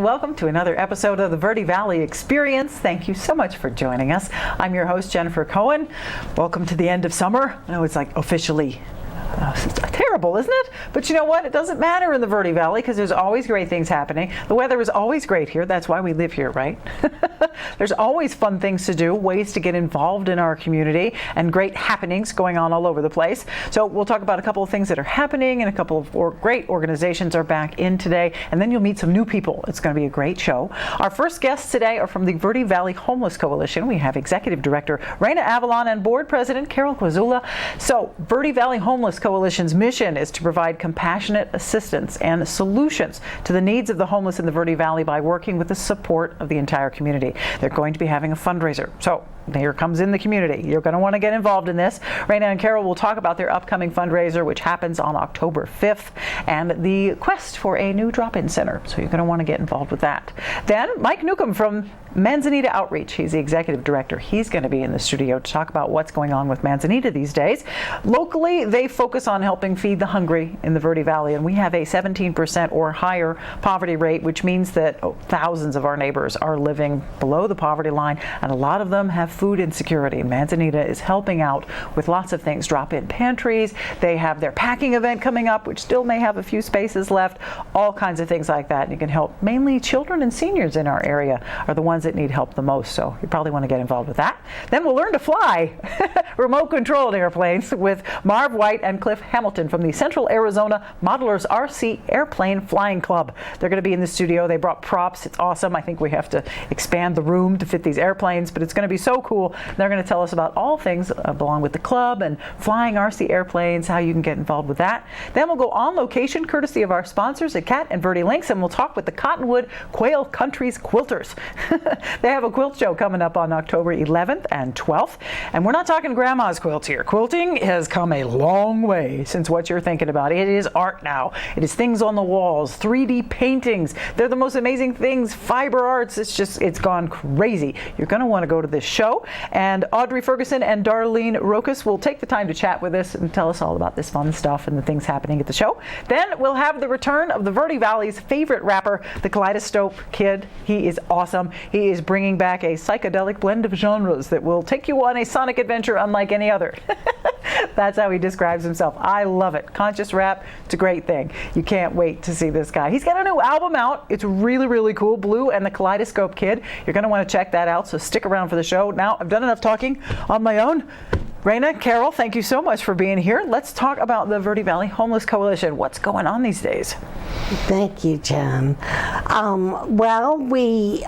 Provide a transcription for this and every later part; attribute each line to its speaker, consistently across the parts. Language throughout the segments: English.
Speaker 1: and welcome to another episode of the Verde Valley Experience. Thank you so much for joining us. I'm your host, Jennifer Cohen. Welcome to the end of summer. I know it's like officially terrible, isn't it? But you know what? It doesn't matter in the Verde Valley because there's always great things happening. The weather is always great here. That's why we live here, right? There's always fun things to do, ways to get involved in our community, and great happenings going on all over the place. So we'll talk about a couple of things that are happening, and a couple of great organizations are back in today, and then you'll meet some new people. It's going to be a great show. Our first guests today are from the Verde Valley Homeless Coalition. We have Executive Director Raina Avalon and Board President Carol Quazula. So Verde Valley Homeless Coalition's mission is to provide compassionate assistance and solutions to the needs of the homeless in the Verde Valley by working with the support of the entire community. They're going to be having a fundraiser. So here comes in the community. You're going to want to get involved in this. Raina and Carol will talk about their upcoming fundraiser, which happens on October 5th, and the quest for a new drop-in center. So you're going to want to get involved with that. Then Mike Newcomb from Manzanita Outreach. He's the executive director. He's going to be in the studio to talk about what's going on with Manzanita these days. Locally, they focus on helping feed the hungry in the Verde Valley, and we have a 17% or higher poverty rate, which means that thousands of our neighbors are living below the poverty line, and a lot of them have food insecurity. Manzanita is helping out with lots of things, drop-in pantries. They have their packing event coming up, which still may have a few spaces left, all kinds of things like that. And you can help mainly children and seniors in our area are the ones that need help the most. So you probably want to get involved with that. Then we'll learn to fly remote controlled airplanes with Marv White and Cliff Hamilton from the Central Arizona Modelers RC Airplane Flying Club. They're going to be in the studio. They brought props. It's awesome. I think we have to expand the room to fit these airplanes, but it's going to be so cool. They're going to tell us about all things along with the club and flying RC airplanes, how you can get involved with that. Then we'll go on location courtesy of our sponsors at Cat and Verde Links, and we'll talk with the Cottonwood Quail Country Quilters. They have a quilt show coming up on October 11th and 12th, and we're not talking grandma's quilts here. Quilting has come a long way since what you're thinking about. It is art now. It is things on the walls, 3D paintings. They're the most amazing things, fiber arts. It's gone crazy. You're going to want to go to this show. And Audrey Ferguson and Darlene Rokas will take the time to chat with us and tell us all about this fun stuff and the things happening at the show. Then we'll have the return of the Verde Valley's favorite rapper, the Kaleidoscope Kid. He is awesome. He is bringing back a psychedelic blend of genres that will take you on a sonic adventure unlike any other. That's how he describes himself. I love it. Conscious rap, it's a great thing. You can't wait to see this guy. He's got a new album out. It's really, really cool. Blue and the Kaleidoscope Kid. You're going to want to check that out, so stick around for the show. Now, I've done enough talking on my own. Raina, Carol, thank you so much for being here. Let's talk about the Verde Valley Homeless Coalition. What's going on these days?
Speaker 2: Thank you, Jen. Well, we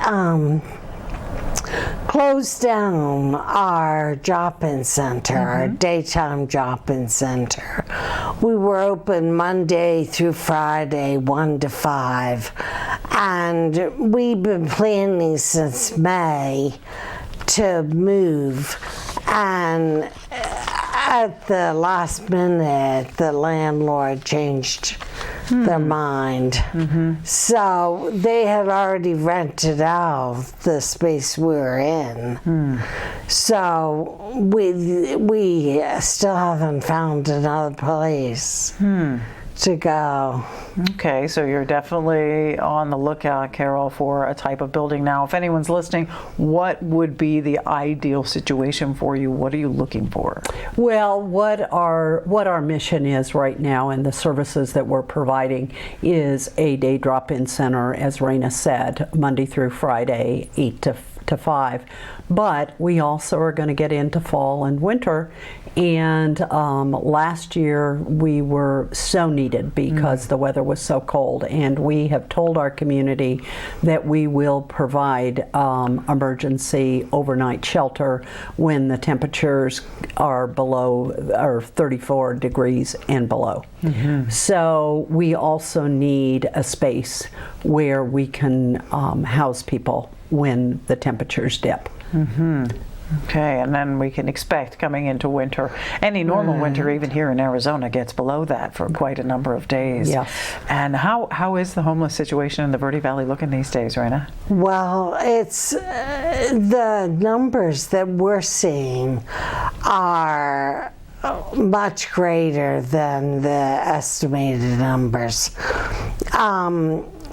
Speaker 2: closed down our drop-in center, our daytime drop-in center. We were open Monday through Friday, 1 to 5, and we've been planning since May to move, and at the last minute, the landlord changed their mind. So they had already rented out the space we were in. So we still haven't found another place to go.
Speaker 1: Okay, so you're definitely on the lookout, Carol, for a type of building now. If anyone's listening, what would be the ideal situation for you? What are you looking for?
Speaker 3: Well, what our mission is right now and the services that we're providing is a day drop-in center, as Raina said, Monday through Friday, 8 to 5. But we also are going to get into fall and winter, and last year we were so needed because the weather was so cold, and we have told our community that we will provide emergency overnight shelter when the temperatures are below or 34 degrees and below. So we also need a space where we can house people when the temperatures dip.
Speaker 1: Okay, and then we can expect coming into winter, any normal winter, even here in Arizona, gets below that for quite a number of days.
Speaker 3: Yes.
Speaker 1: And how is the homeless situation in the Verde Valley looking these days, Raina?
Speaker 2: Well, it's the numbers that we're seeing are much greater than the estimated numbers.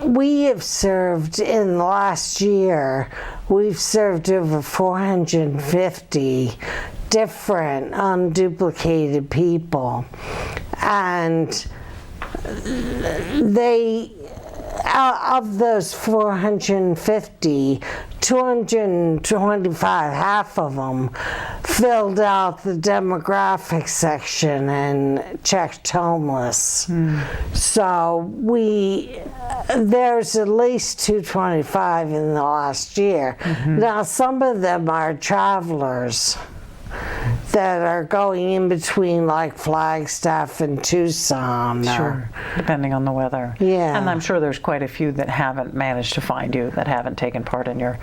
Speaker 2: we have served in the last year, we've served over 450 different unduplicated people. And they, out of those 450, 225, half of them, filled out the demographic section and checked homeless. So there's at least 225 in the last year. Now, some of them are travelers that are going in between, like Flagstaff and Tucson.
Speaker 1: Sure, depending on the weather.
Speaker 2: Yeah.
Speaker 1: And I'm sure there's quite a few that haven't managed to find you, that haven't taken part in your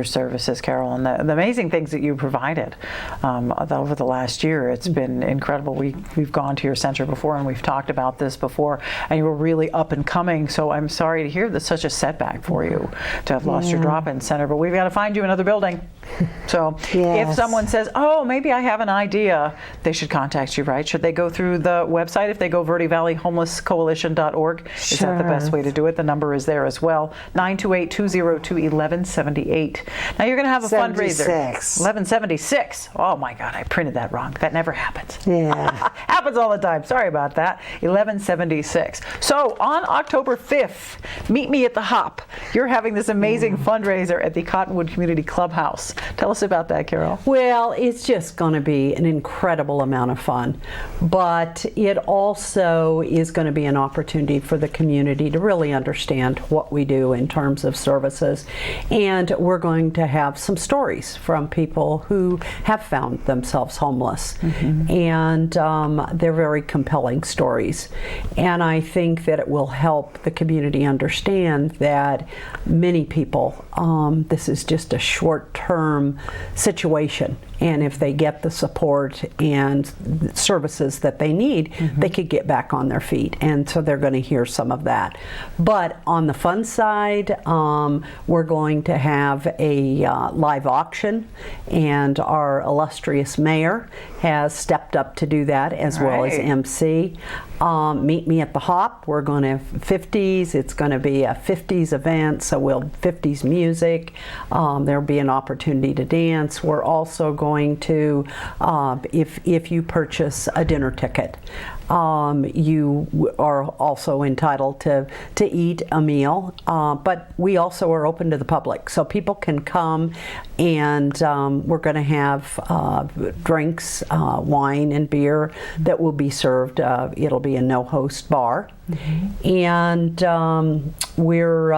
Speaker 1: services, Carol. And the amazing things that you provided over the last year, it's been incredible. We've gone to your center before and we've talked about this before, and you were really up and coming. So I'm sorry to hear that's such a setback for you to have lost your drop-in center, but we've got to find you another building. So if someone says, oh, maybe I have an idea, they should contact you, right? Should they go through the website? If they go Verde Valley Homeless Coalition.org, is that the best way to do it? The number is there as well, 928-202-1178. Now you're going to have a fundraiser. 1176. Oh my God, I printed that wrong. That never happens.
Speaker 2: Yeah.
Speaker 1: Happens all the time. Sorry about that. 1176. So on October 5th, meet me at the Hop. You're having this amazing fundraiser at the Cottonwood Community Clubhouse. Tell us about that, Carol.
Speaker 3: Well, it's just going to be an incredible amount of fun, but it also is going to be an opportunity for the community to really understand what we do in terms of services, and we're going to have some stories from people who have found themselves homeless, and they're very compelling stories, and I think that it will help the community understand that many people, this is just a short-term situation, and if they get the support and services that they need, they could get back on their feet, and so they're going to hear some of that. But on the fun side, we're going to have a live auction, and our illustrious mayor has stepped up to do that as well as MC. Meet me at the Hop. We're going to have 50s. It's going to be a 50s event, so we'll 50s music. There'll be an opportunity to dance. We're also going to, if you purchase a dinner ticket, you are also entitled to eat a meal, but we also are open to the public, so people can come, and we're going to have drinks, wine and beer that will be served. It'll be a no-host bar. And we're,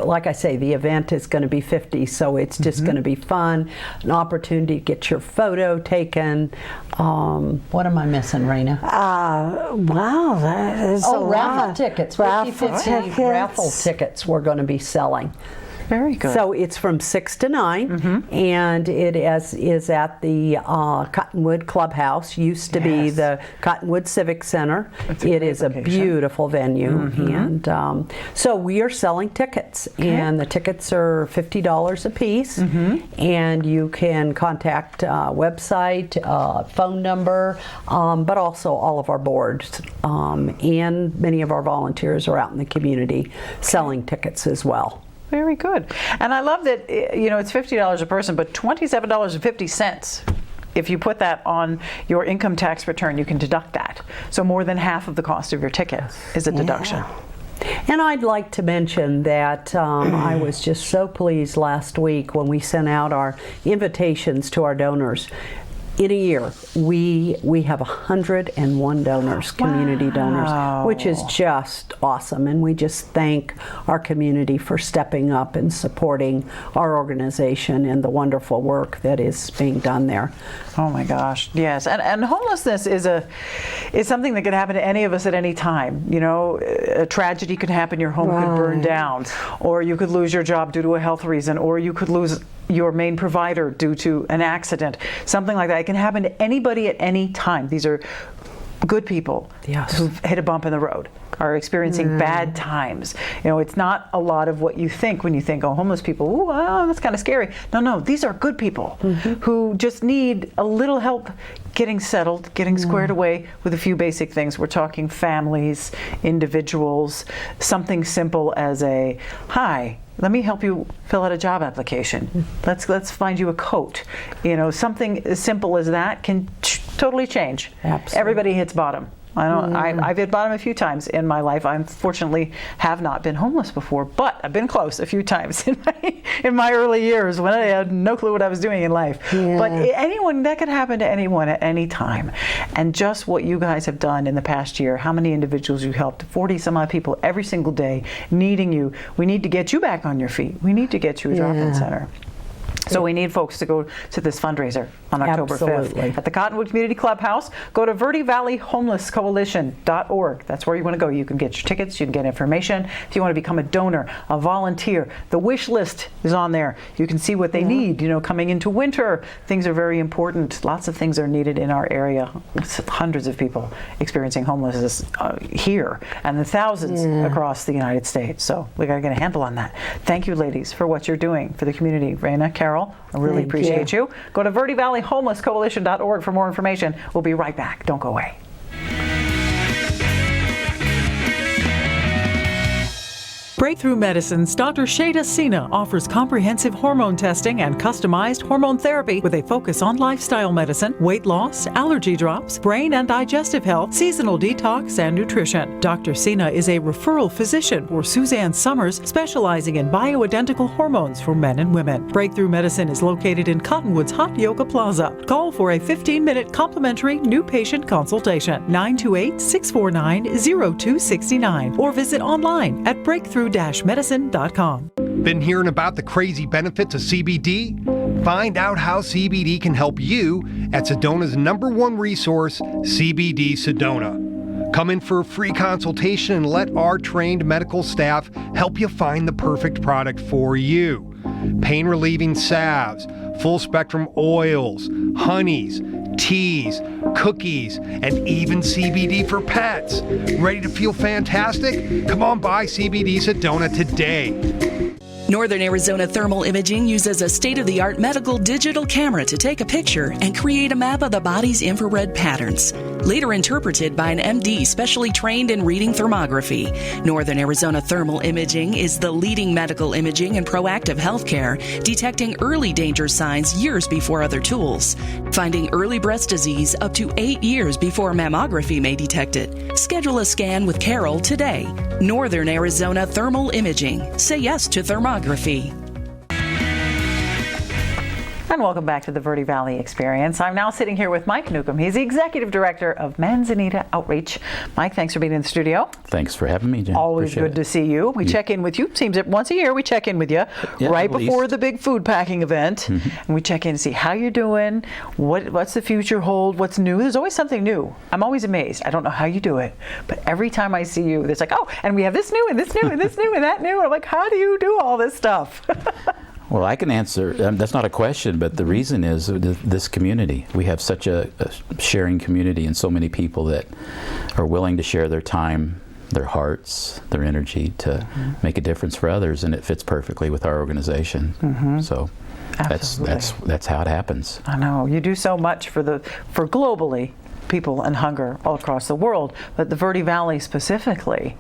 Speaker 3: like I say, the event is going to be 50, so it's just going to be fun, an opportunity to get your photo taken. What am I missing, Raina?
Speaker 2: Wow, that is a lot.
Speaker 3: Raffle tickets, 50-50 raffle tickets we're going to be selling.
Speaker 1: Very good.
Speaker 3: So it's from 6 to 9, and it is at the Cottonwood Clubhouse. Used to be the Cottonwood Civic Center. It is a beautiful venue, and so we are selling tickets, and the tickets are $50 a piece, and you can contact website, phone number, but also all of our boards, and many of our volunteers are out in the community selling tickets as well.
Speaker 1: Very good. And I love that, it's $50 a person, but $27.50. If you put that on your income tax return, you can deduct that. So more than half of the cost of your ticket is a deduction.
Speaker 3: And I'd like to mention that I was just so pleased last week when we sent out our invitations to our donors. In a year, we have 101 donors, community donors, which is just awesome. And we just thank our community for stepping up and supporting our organization and the wonderful work that is being done there.
Speaker 1: Oh my gosh, yes. And homelessness is something that can happen to any of us at any time. A tragedy could happen, your home could burn down, or you could lose your job due to a health reason, or you could lose your main provider due to an accident, something like that. It can happen to anybody at any time. These are good people who've hit a bump in the road, are experiencing bad times. It's not a lot of what you think when you think, oh, homeless people, ooh, that's kind of scary. No, these are good people who just need a little help getting settled, getting squared away with a few basic things. We're talking families, individuals, something simple as a, hi, let me help you fill out a job application. Let's find you a coat. You know, something as simple as that can totally change.
Speaker 3: Absolutely.
Speaker 1: Everybody hits bottom. I've hit bottom a few times in my life. I unfortunately have not been homeless before, but I've been close a few times in my early years when I had no clue what I was doing in life.
Speaker 2: Yeah.
Speaker 1: But anyone, that could happen to anyone at any time. And just what you guys have done in the past year, how many individuals you helped, 40 some odd people every single day needing you. We need to get you back on your feet. We need to get you a drop-in center. So we need folks to go to this fundraiser on October
Speaker 3: Absolutely.
Speaker 1: 5th at the Cottonwood Community Clubhouse. Go to Verde Valley Homeless Coalition.org. That's where you want to go. You can get your tickets, you can get information. If you want to become a donor, a volunteer, the wish list is on there. You can see what they need, you know, coming into winter. Things are very important. Lots of things are needed in our area. Hundreds of people experiencing homelessness here and the thousands across the United States. So we got to get a handle on that. Thank you, ladies, for what you're doing for the community. Raina, Carol, I really appreciate you. Go to Verde Valley Homeless Coalition.org for more information. We'll be right back. Don't go away. Breakthrough Medicine's Dr. Shada Sina offers comprehensive hormone testing and customized hormone therapy with a focus on lifestyle medicine, weight loss, allergy drops, brain and digestive health, seasonal detox, and nutrition. Dr. Sina is a referral physician for Suzanne Summers, specializing in bioidentical hormones for men and women. Breakthrough Medicine is located in Cottonwood's Hot Yoga Plaza. Call for a 15-minute complimentary new patient consultation, 928-649-0269, or visit online at breakthrough-medicine.com.
Speaker 4: Been hearing about the crazy benefits of CBD? Find out how CBD can help you at Sedona's #1 resource, CBD Sedona. Come in for a free consultation and let our trained medical staff help you find the perfect product for you. Pain-relieving salves, full-spectrum oils, honeys, teas, cookies, and even CBD for pets. Ready to feel fantastic? Come on by CBD Sedona today.
Speaker 5: Northern Arizona Thermal Imaging uses a state-of-the-art medical digital camera to take a picture and create a map of the body's infrared patterns, later interpreted by an MD specially trained in reading thermography. Northern Arizona Thermal Imaging is the leading medical imaging and proactive healthcare, detecting early danger signs years before other tools, finding early breast disease up to 8 years before mammography may detect it. Schedule a scan with Carol today. Northern Arizona Thermal Imaging. Say yes to thermography.
Speaker 1: And welcome back to the Verde Valley Experience. I'm now sitting here with Mike Newcomb. He's the Executive Director of Manzanita Outreach. Mike, thanks for being in the studio.
Speaker 6: Thanks for having me, Jen.
Speaker 1: Always
Speaker 6: Appreciate
Speaker 1: good to see you. We check in with you. Seems that once a year we check in with you,
Speaker 6: Yeah,
Speaker 1: right
Speaker 6: at
Speaker 1: before
Speaker 6: least.
Speaker 1: the big food packing event. And we check in to see how you're doing, what's the future hold, what's new. There's always something new. I'm always amazed. I don't know how you do it, but every time I see you, there's like, oh, and we have this new and this new and this new and that new. And I'm like, how do you do all this stuff?
Speaker 6: Well, I can answer. That's not a question, but the reason is this community. We have such a sharing community and so many people that are willing to share their time, their hearts, their energy to make a difference for others, and it fits perfectly with our organization. So that's how it happens.
Speaker 1: I know. You do so much for globally people and hunger all across the world, but the Verde Valley specifically,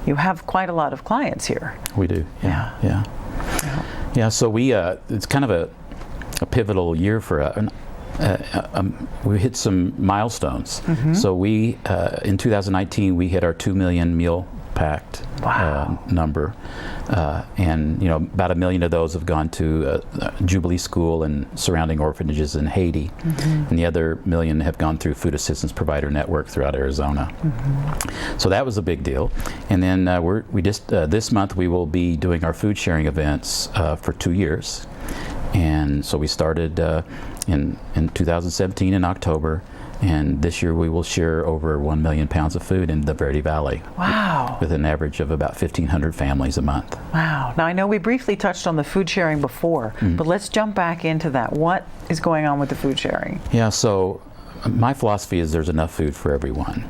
Speaker 1: you have quite a lot of clients here.
Speaker 6: We do. Yeah. So we it's kind of a pivotal year for us. We hit some milestones. So we in 2019 we hit our 2 million meal packed number, and about 1 million of those have gone to Jubilee School and surrounding orphanages in Haiti, and the other 1 million have gone through Food Assistance Provider Network throughout Arizona. So that was a big deal. And then we just this month we will be doing our food sharing events for 2 years, and so we started in 2017 in October. And this year we will share over 1 million pounds of food in the Verde Valley.
Speaker 1: Wow.
Speaker 6: With an average of about 1,500 families a month.
Speaker 1: Wow. Now I know we briefly touched on the food sharing before, but let's jump back into that. What is going on with the food sharing?
Speaker 6: Yeah, so my philosophy is there's enough food for everyone.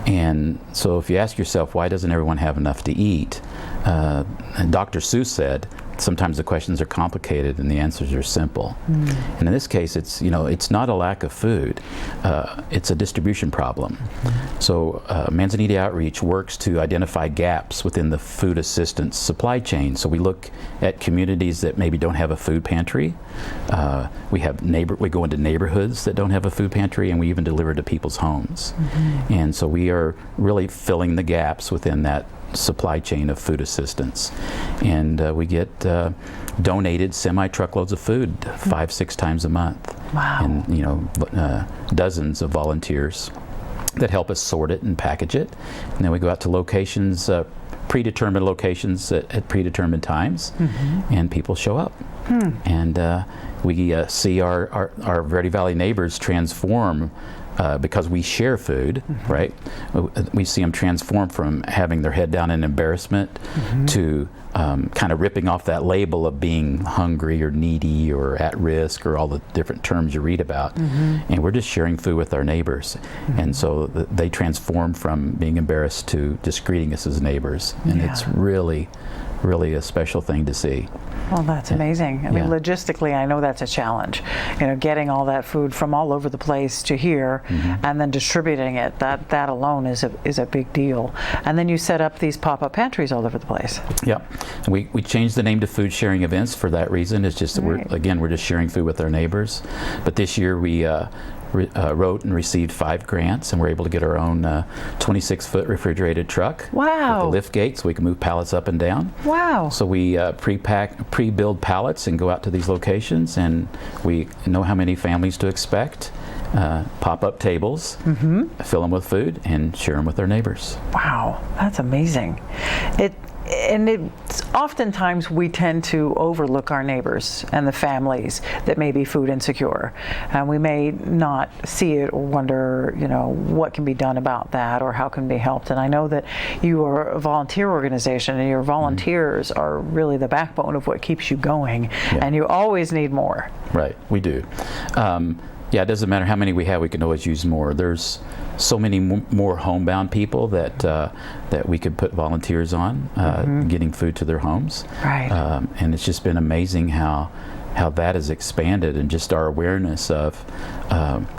Speaker 6: And so if you ask yourself, why doesn't everyone have enough to eat? And Dr. Seuss said, sometimes the questions are complicated and the answers are simple. And in this case, it's it's not a lack of food; it's a distribution problem. So Manzanita Outreach works to identify gaps within the food assistance supply chain. So we look at communities that maybe don't have a food pantry. We go into neighborhoods that don't have a food pantry, and we even deliver to people's homes. And so we are really filling the gaps within that supply chain of food assistance, and we get donated semi-truckloads of food 5-6 times a month.
Speaker 1: Wow.
Speaker 6: And dozens of volunteers that help us sort it and package it, and then we go out to locations, predetermined locations at predetermined times, and people show up. And we see our Verde Valley neighbors transform because we share food, right? We see them transform from having their head down in embarrassment to kind of ripping off that label of being hungry or needy or at risk or all the different terms you read about. And we're just sharing food with our neighbors. And so they transform from being embarrassed to just greeting us as neighbors. And it's really a special thing to see.
Speaker 1: Well, that's amazing. I mean, logistically, I know that's a challenge. Getting all that food from all over the place to here, and then distributing it. That alone is a big deal. And then you set up these pop-up pantries all over the place.
Speaker 6: Yeah, we changed the name to Food Sharing Events for that reason. It's just that we're just sharing food with our neighbors. But this year we wrote and received 5 grants, and we're able to get our own 26-foot refrigerated truck.
Speaker 1: Wow.
Speaker 6: With the lift gate, so we can move pallets up and down.
Speaker 1: Wow.
Speaker 6: So we pre-build pallets and go out to these locations, and we know how many families to expect. Pop-up tables, fill them with food, and share them with our neighbors.
Speaker 1: Wow, that's amazing. It's oftentimes we tend to overlook our neighbors and the families that may be food insecure, and we may not see it or wonder, what can be done about that or how can be helped. And I know that you are a volunteer organization, and your volunteers are really the backbone of what keeps you going, and you always need more.
Speaker 6: Right, we do. It doesn't matter how many we have, we can always use more. There's so many more homebound people that we could put volunteers on, getting food to their homes.
Speaker 1: Right.
Speaker 6: And it's just been amazing how that has expanded, and just our awareness of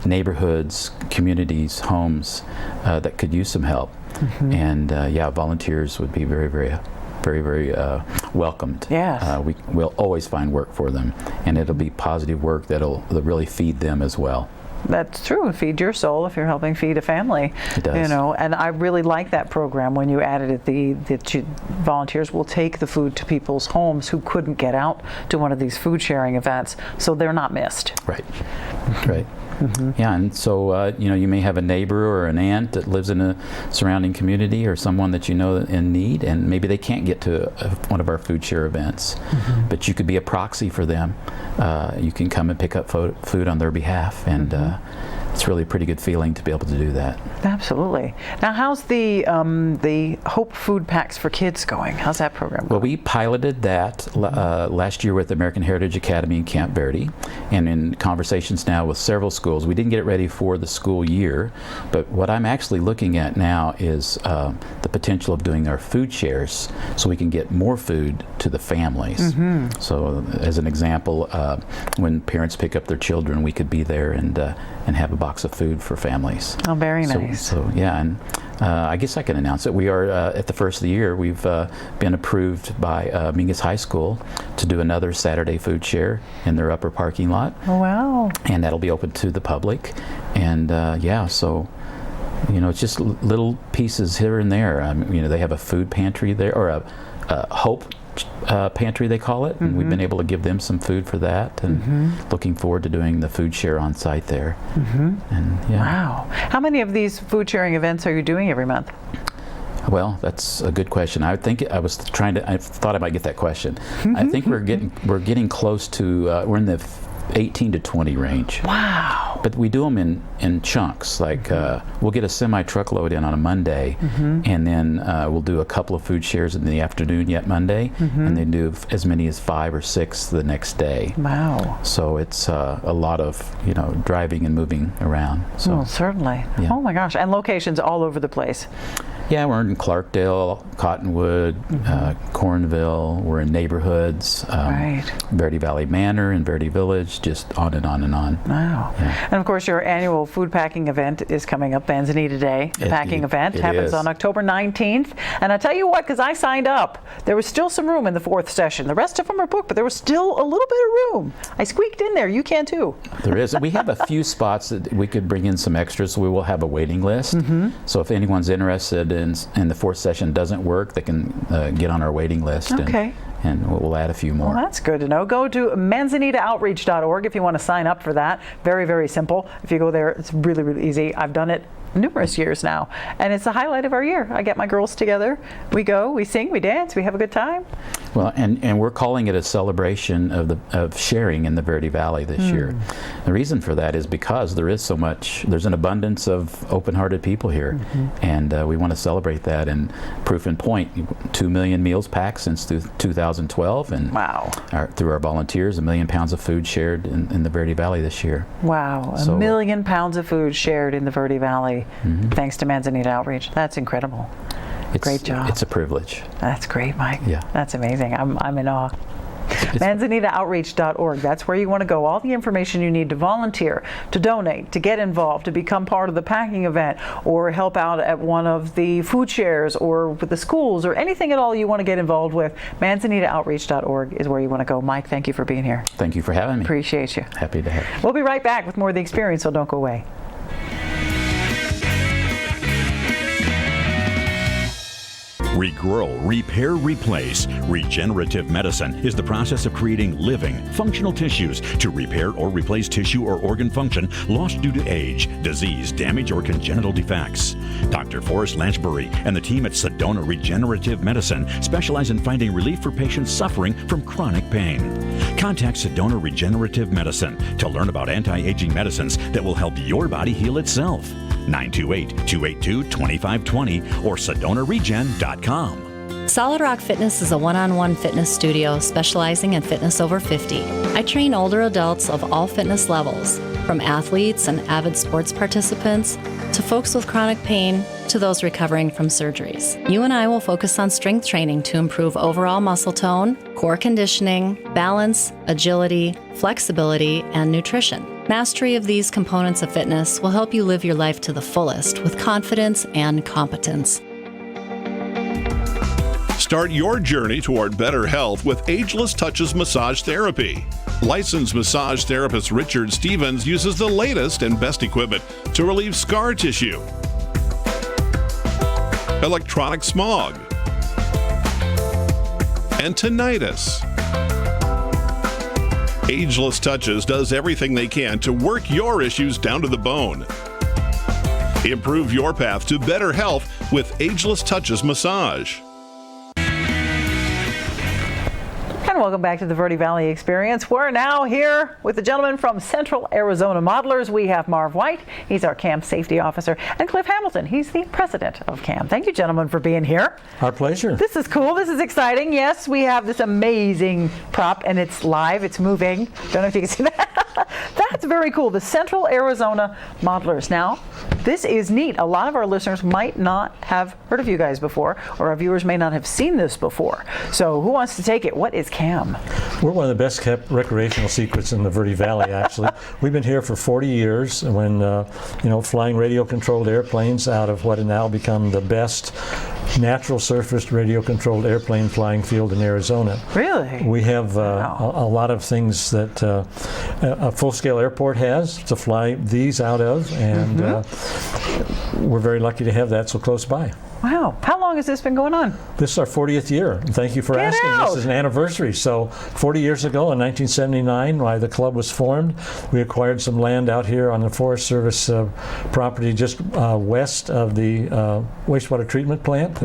Speaker 6: neighborhoods, communities, homes that could use some help. And volunteers would be very, very welcomed.
Speaker 1: Yes.
Speaker 6: We'll always find work for them, and it'll be positive work that'll really feed them as well.
Speaker 1: That's true. Feed your soul if you're helping feed a family.
Speaker 6: It does.
Speaker 1: And I really like that program when you added it, that volunteers will take the food to people's homes who couldn't get out to one of these food sharing events, so they're not missed.
Speaker 6: Right. Right. Yeah, and so you may have a neighbor or an aunt that lives in a surrounding community, or someone that you know in need, and maybe they can't get to one of our food share events, but you could be a proxy for them. You can come and pick up food on their behalf, and it's really a pretty good feeling to be able to do that.
Speaker 1: Absolutely. Now, how's the Hope Food Packs for Kids going? How's that program going?
Speaker 6: Well, we piloted that last year with the American Heritage Academy in Camp Verde, and in conversations now with several schools. We didn't get it ready for the school year, but what I'm actually looking at now is the potential of doing our food shares so we can get more food to the families. So as an example, when parents pick up their children, we could be there and have a box of food for families.
Speaker 1: Oh, very nice.
Speaker 6: So yeah, and I guess I can announce it. We are at the first of the year. We've been approved by Mingus High School to do another Saturday food share in their upper parking lot.
Speaker 1: Oh, wow.
Speaker 6: And that'll be open to the public. And so it's just little pieces here and there. They have a food pantry there, or a Hope pantry they call it, and we've been able to give them some food for that, and looking forward to doing the food share on site there. And
Speaker 1: Wow. How many of these food sharing events are you doing every month?
Speaker 6: Well, that's a good question. I thought I might get that question. I think we're getting close to we're in the 18 to 20 range.
Speaker 1: Wow.
Speaker 6: But we do them in chunks. Like we'll get a semi-truckload in on a Monday, and then we'll do a couple of food shares in the afternoon yet Monday, and then do as many as 5 or 6 the next day.
Speaker 1: Wow.
Speaker 6: So it's a lot of driving and moving around. So
Speaker 1: Well, certainly.
Speaker 6: Yeah.
Speaker 1: Oh my gosh. And locations all over the place.
Speaker 6: Yeah, we're in Clarkdale, Cottonwood, Cornville. We're in neighborhoods,
Speaker 1: Right.
Speaker 6: Verde Valley Manor and Verde Village, just on and on and on.
Speaker 1: Wow.
Speaker 6: Yeah.
Speaker 1: And of course, your annual food packing event is coming up, Manzanita Day. The packing event
Speaker 6: it
Speaker 1: happens
Speaker 6: is.
Speaker 1: on October 19th. And I tell you what, because I signed up, there was still some room in the 4th session. The rest of them are booked, but there was still a little bit of room. I squeaked in there. You can too.
Speaker 6: There is. We have a few spots that we could bring in some extras, so we will have a waiting list. So if anyone's interested in the 4th session doesn't work, they can get on our waiting list.
Speaker 1: Okay.
Speaker 6: And we'll add a few more.
Speaker 1: Well, that's good to know. Go to manzanitaoutreach.org if you want to sign up for that. Very, very simple. If you go there, it's really, really easy. I've done it numerous years now, and it's the highlight of our year. I get my girls together. We go, we sing, we dance, we have a good time.
Speaker 6: Well, and we're calling it a celebration of sharing in the Verde Valley this year. The reason for that is because there's an abundance of open-hearted people here, and we want to celebrate that. And proof in point, 2 million meals packed since 2012, and
Speaker 1: Wow.
Speaker 6: through our volunteers, 1 million pounds of food shared in the Verde Valley this year.
Speaker 1: Wow,
Speaker 6: So-
Speaker 1: 1 million pounds of food shared in the Verde Valley, thanks to Manzanita Outreach. That's incredible. Great job.
Speaker 6: It's a privilege.
Speaker 1: That's great, Mike.
Speaker 6: Yeah.
Speaker 1: That's amazing. I'm in awe. ManzanitaOutreach.org. That's where you want to go. All the information you need to volunteer, to donate, to get involved, to become part of the packing event, or help out at one of the food shares, or with the schools, or anything at all you want to get involved with. ManzanitaOutreach.org is where you want to go. Mike, thank you for being here.
Speaker 6: Thank you for having me.
Speaker 1: Appreciate you.
Speaker 6: Happy to have you.
Speaker 1: We'll be right back with more of the experience, so don't go away.
Speaker 7: Regrow, repair, replace. Regenerative medicine is the process of creating living, functional tissues to repair or replace tissue or organ function lost due to age, disease, damage, or congenital defects. Dr. Forrest Lanchbury and the team at Sedona Regenerative Medicine specialize in finding relief for patients suffering from chronic pain. Contact Sedona Regenerative Medicine to learn about anti-aging medicines that will help your body heal itself. 928-282-2520 or SedonaRegen.com.
Speaker 8: Solid Rock Fitness is a one-on-one fitness studio specializing in fitness over 50. I train older adults of all fitness levels, from athletes and avid sports participants to folks with chronic pain to those recovering from surgeries. You and I will focus on strength training to improve overall muscle tone, core conditioning, balance, agility, flexibility, and nutrition. Mastery of these components of fitness will help you live your life to the fullest with confidence and competence.
Speaker 9: Start your journey toward better health with Ageless Touches Massage Therapy. Licensed massage therapist Richard Stevens uses the latest and best equipment to relieve scar tissue, electronic smog, and tinnitus. Ageless Touches does everything they can to work your issues down to the bone. Improve your path to better health with Ageless Touches Massage.
Speaker 1: And welcome back to the Verde Valley Experience. We're now here with the gentleman from Central Arizona Modelers. We have Marv White, he's our CAM safety officer, and Cliff Hamilton, he's the president of CAM. Thank you, gentlemen, for being here.
Speaker 10: Our pleasure.
Speaker 1: This is cool, this is exciting. Yes, we have this amazing prop, and it's live, it's moving. Don't know if you can see that. That's very cool, the Central Arizona Modelers. Now, this is neat. A lot of our listeners might not have heard of you guys before, or our viewers may not have seen this before. So who wants to take it? What is CAM?
Speaker 10: We're one of the best kept recreational secrets in the Verde Valley, actually. We've been here for 40 years when, flying radio-controlled airplanes out of what have now become the best natural surfaced radio-controlled airplane flying field in Arizona.
Speaker 1: Really?
Speaker 10: We have
Speaker 1: Wow.
Speaker 10: a lot of things that a full-scale airport has to fly these out of, and we're very lucky to have that so close by.
Speaker 1: Wow. How long has this been going on?
Speaker 10: This is our 40th year. And thank you for
Speaker 1: Get
Speaker 10: asking.
Speaker 1: out.
Speaker 10: This is an anniversary. So 40 years ago in 1979, when the club was formed, we acquired some land out here on the Forest Service property just west of the wastewater treatment plant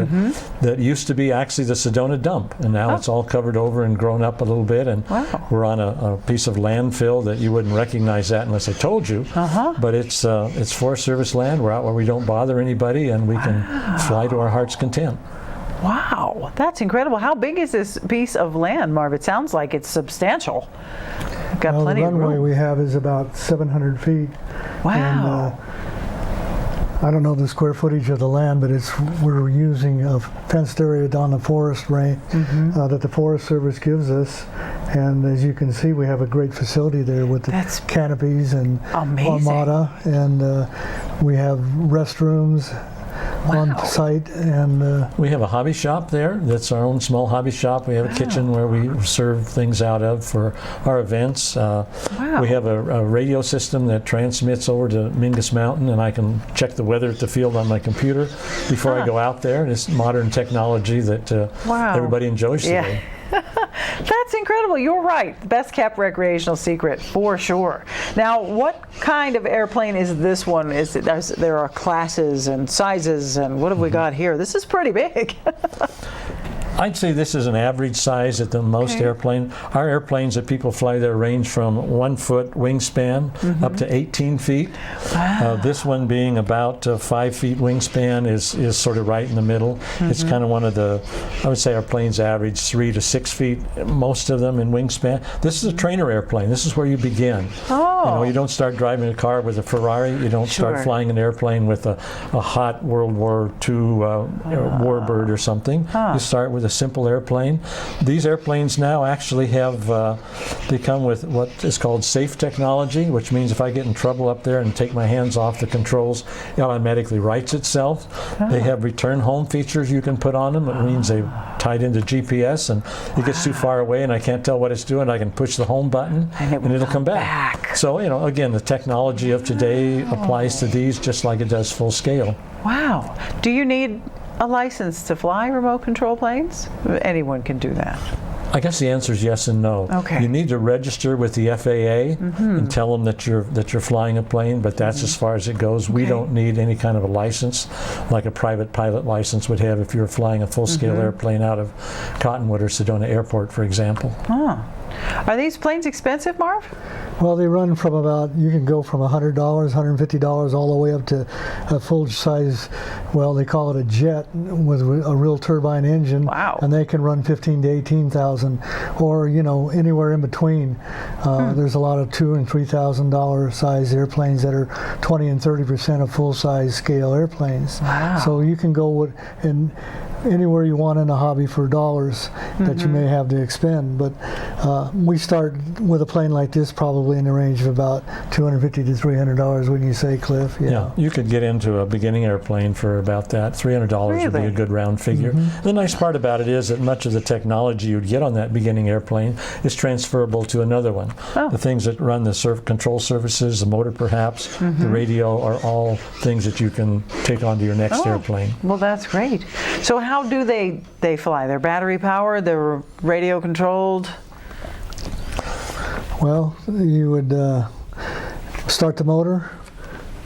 Speaker 10: that used to be actually the Sedona dump. And now it's all covered over and grown up a little bit. And we're on a piece of landfill that you wouldn't recognize that unless I told you. But it's Forest Service land. We're out where we don't bother anybody, and we can fly to our heart's content.
Speaker 1: Wow, that's incredible. How big is this piece of land, Marv? It sounds like it's substantial. We've got plenty
Speaker 11: the
Speaker 1: of
Speaker 11: runway
Speaker 1: room.
Speaker 11: we have is about 700 feet.
Speaker 1: Wow.
Speaker 11: I don't know the square footage of the land, but we're using a fenced area on the forest range that the Forest Service gives us. And as you can see, we have a great facility there with the canopies and armada, and we have restrooms on site, and
Speaker 10: we have a hobby shop there. That's our own small hobby shop. We have a kitchen where we serve things out of for our events. We have a radio system that transmits over to Mingus Mountain, and I can check the weather at the field on my computer before I go out there. And it's modern technology that everybody enjoys today.
Speaker 1: That's incredible. You're right. The best kept recreational secret for sure. Now, what kind of airplane is this one? There are classes and sizes, and what have we got here? This is pretty big.
Speaker 10: I'd say this is an average size at the most airplane. Our airplanes that people fly there range from 1 foot wingspan up to 18 feet.
Speaker 1: Wow.
Speaker 10: This one being about 5 feet wingspan is sort of right in the middle. It's kind of one of the, I would say our planes average 3 to 6 feet, most of them in wingspan. This is a trainer airplane. This is where you begin. You don't start driving a car with a Ferrari. You don't start flying an airplane with a hot World War II warbird or something. You start with a simple airplane. These airplanes now actually have, they come with what is called safe technology, which means if I get in trouble up there and take my hands off the controls, it automatically rights itself. They have return home features you can put on them. It means they've tied into GPS, and it gets too far away and I can't tell what it's doing. I can push the home button and it'll come back. So, again, the technology of today applies to these just like it does full scale.
Speaker 1: Wow. Do you need a license to fly remote control planes? Anyone can do that.
Speaker 10: I guess the answer is yes and no.
Speaker 1: Okay.
Speaker 10: You need to register with the FAA and tell them that you're flying a plane, but that's as far as it goes. We don't need any kind of a license like a private pilot license would have if you're flying a full-scale airplane out of Cottonwood or Sedona Airport, for example.
Speaker 1: Are these planes expensive, Marv?
Speaker 11: Well, they run from you can go from $100, $150 all the way up to a full-size, they call it a jet with a real turbine engine.
Speaker 1: Wow.
Speaker 11: And they can run $15,000 to $18,000, or, anywhere in between. There's a lot of $2,000 and $3,000 size airplanes that are 20 and 30% of full-size scale airplanes.
Speaker 1: Wow.
Speaker 11: So you can go anywhere you want in a hobby for dollars that you may have to expend. But we start with a plane like this probably in the range of about $250 to $300, wouldn't you say, Cliff?
Speaker 10: Yeah, you could get into a beginning airplane for about that. $300 would be a good round figure. The nice part about it is that much of the technology you'd get on that beginning airplane is transferable to another one. The things that run the control surfaces, the motor perhaps, the radio are all things that you can take onto your next airplane.
Speaker 1: Well, that's great. So how do they fly? They're battery powered, they're radio controlled?
Speaker 11: Well, you would start the motor,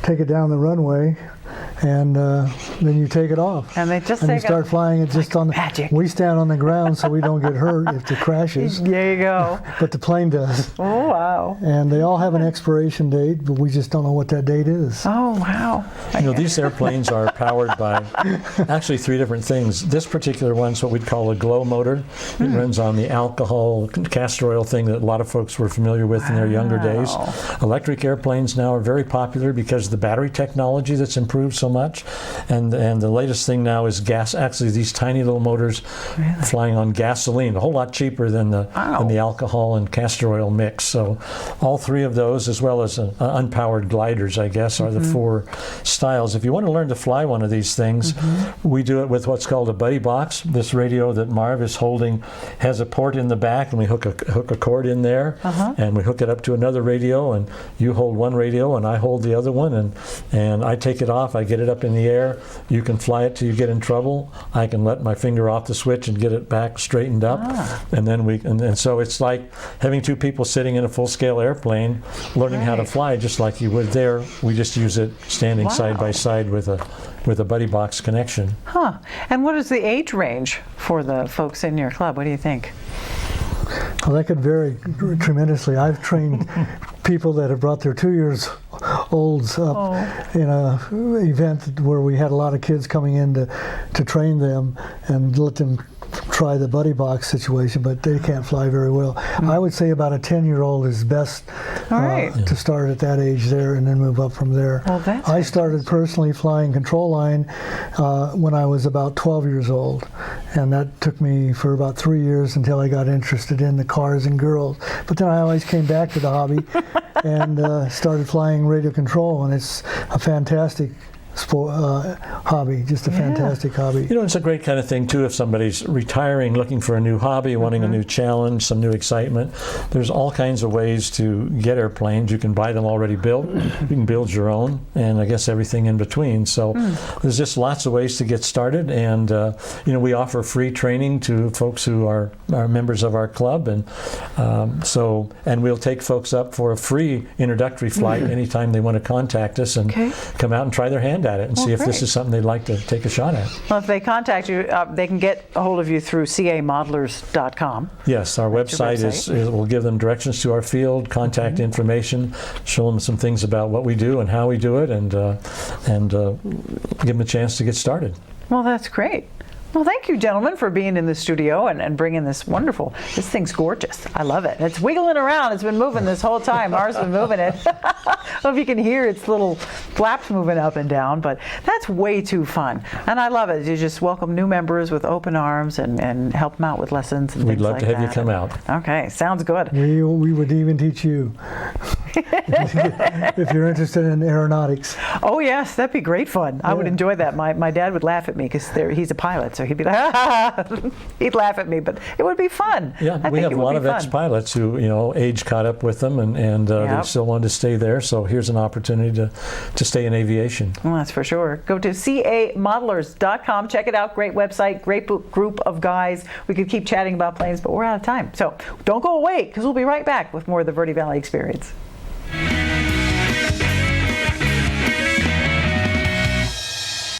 Speaker 11: take it down the runway, and then you take it off.
Speaker 1: And they just
Speaker 11: you start flying it just on
Speaker 1: magic.
Speaker 11: We stand on the ground so we don't get hurt if it crashes.
Speaker 1: There you go.
Speaker 11: But the plane does.
Speaker 1: Oh, wow.
Speaker 11: And they all have an expiration date, but we just don't know what that date is.
Speaker 1: Oh, wow.
Speaker 10: These airplanes are powered by actually 3 different things. This particular one's what we'd call a glow motor. It runs on the alcohol, castor oil thing that a lot of folks were familiar with in their younger days. Electric airplanes now are very popular because of the battery technology that's improved so much. And the latest thing now is gas. Actually, these tiny little motors flying on gasoline, a whole lot cheaper than the alcohol and castor oil mix. So all 3 of those, as well as unpowered gliders, I guess, are the 4 styles. If you want to learn to fly one of these things, we do it with what's called a buddy box. This radio that Marv is holding has a port in the back, and we hook a cord in there, and we hook it up to another radio, and you hold one radio, and I hold the other one, and I take it off, I get it up in the air. You can fly it till you get in trouble. I can let my finger off the switch and get it back straightened up, and then and so it's like having 2 people sitting in a full-scale airplane learning how to fly just like you would there. We just use it standing side by side with a buddy box connection.
Speaker 1: And what is the age range for the folks in your club? What do you think?
Speaker 11: Well, that could vary tremendously. I've trained people that have brought their 2-year-olds up in an event where we had a lot of kids coming in to train them and let them try the buddy box situation, but they can't fly very well. I would say about a 10-year-old is best to start at that age there and then move up from there.
Speaker 1: Well, that's
Speaker 11: I started personally flying control line when I was about 12 years old, and that took me for about 3 years until I got interested in the cars and girls. But then I always came back to the hobby and started flying radio control, and it's a fantastic hobby, just a fantastic hobby.
Speaker 10: You know, it's a great kind of thing too if somebody's retiring, looking for a new hobby, wanting a new challenge, some new excitement. There's all kinds of ways to get airplanes. You can buy them already built, you can build your own, and I guess everything in between. So there's just lots of ways to get started, and you know, we offer free training to folks who are members of our club, and and we'll take folks up for a free introductory flight anytime they want to contact us and come out and try their hand at it and see if this is something they'd like to take a shot at.
Speaker 1: Well, if they contact you, they can get a hold of you through camodelers.com.
Speaker 10: Yes, our website is will give them directions to our field, contact information, show them some things about what we do and how we do it, and give them a chance to get started.
Speaker 1: Well, that's great. Well, thank you, gentlemen, for being in the studio and bringing this this thing's gorgeous. I love it. It's wiggling around. It's been moving this whole time. Ours been moving it. I don't know if you can hear its little flaps moving up and down, but that's way too fun. And I love it. You just welcome new members with open arms and help them out with lessons and things like that.
Speaker 10: We'd love to have you come out.
Speaker 1: Okay, sounds good.
Speaker 11: We would even teach you if you're interested in aeronautics.
Speaker 1: Oh, yes, that'd be great fun. I would enjoy that. My dad would laugh at me because he's a pilot, so he'd be like, he'd laugh at me, but it would be fun.
Speaker 10: Yeah, we have a lot of ex-pilots who, you know, age caught up with them, and they still wanted to stay there. So here's an opportunity to stay in aviation.
Speaker 1: Well, that's for sure. Go to camodelers.com. Check it out. Great website, great group of guys. We could keep chatting about planes, but we're out of time. So don't go away, because we'll be right back with more of the Verde Valley Experience.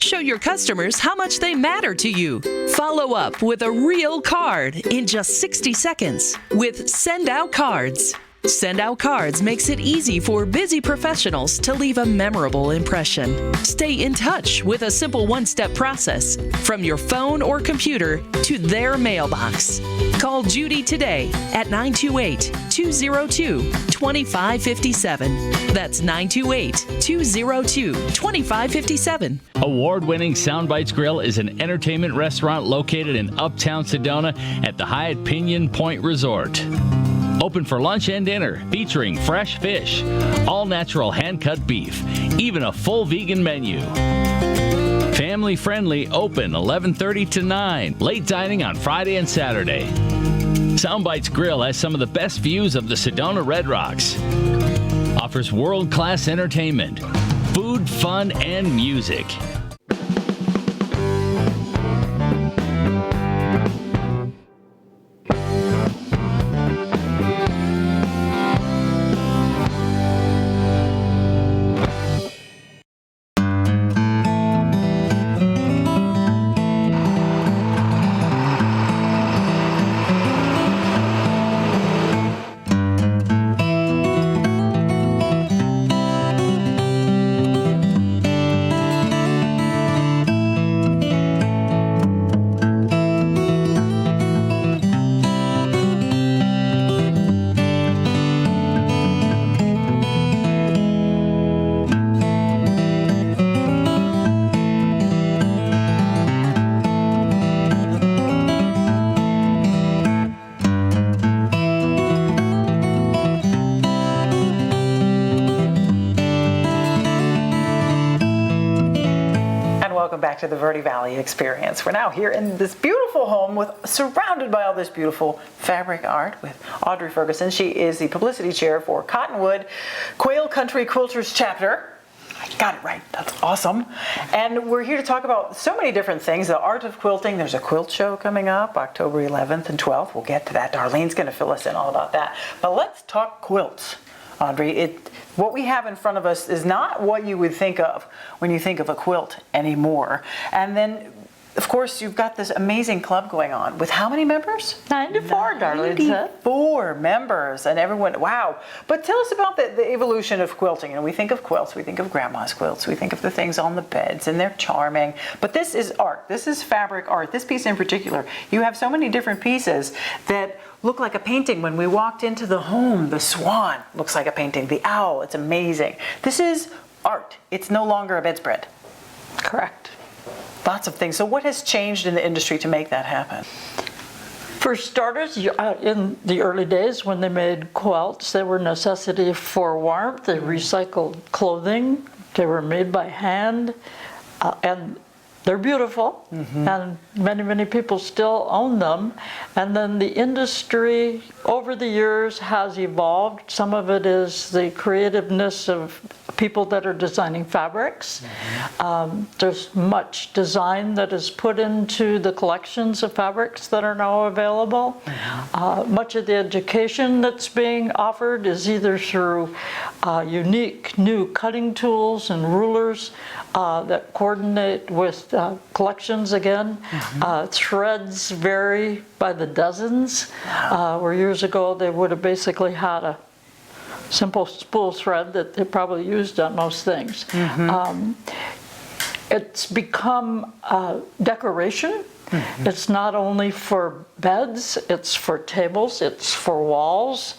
Speaker 5: Show your customers how much they matter to you. Follow up with a real card in just 60 seconds with Send Out Cards. Send Out Cards makes it easy for busy professionals to leave a memorable impression. Stay in touch with a simple one-step process from your phone or computer to their mailbox. Call Judy today at 928-202-2557. That's 928-202-2557.
Speaker 12: Award-winning Soundbites Grill is an entertainment restaurant located in Uptown Sedona at the Hyatt Pinion Point Resort. Open for lunch and dinner, featuring fresh fish, all-natural hand-cut beef, even a full vegan menu. Family-friendly, open 11:30 to 9, late dining on Friday and Saturday. Soundbites Grill has some of the best views of the Sedona Red Rocks. Offers world-class entertainment, food, fun, and music.
Speaker 1: Back to the Verde Valley Experience. We're now here in this beautiful home surrounded by all this beautiful fabric art with Audrey Ferguson. She is the publicity chair for Cottonwood Quail Country Quilters chapter. I got it right. That's awesome. And we're here to talk about so many different things. The art of quilting. There's a quilt show coming up October 11th and 12th. We'll get to that. Darlene's going to fill us in all about that. But let's talk quilts. Audrey, what we have in front of us is not what you would think of when you think of a quilt anymore. And then of course, you've got this amazing club going on with how many members?
Speaker 13: 94, Darlene said.
Speaker 1: 94 members, and everyone, wow. But tell us about the evolution of quilting. You know, we think of quilts, we think of grandma's quilts, we think of the things on the beds, and they're charming. But this is art. This is fabric art. This piece in particular, you have so many different pieces that look like a painting. When we walked into the home, the swan looks like a painting. The owl, it's amazing. This is art. It's no longer a bedspread.
Speaker 13: Correct.
Speaker 1: Lots of things. So what has changed in the industry to make that happen?
Speaker 13: For starters, in the early days when they made quilts, they were necessity for warmth. They recycled clothing. They were made by hand, and they're beautiful, and many people still own them. And then the industry over the years has evolved. Some of it is the creativeness of people that are designing fabrics. There's much design that is put into the collections of fabrics that are now available. Much of the education that's being offered is either through unique new cutting tools and rulers that coordinate with collections again. Threads vary by the dozens, where years ago they would have basically had a simple spool thread that they probably used on most things. It's become decoration. It's not only for beds, it's for tables, it's for walls.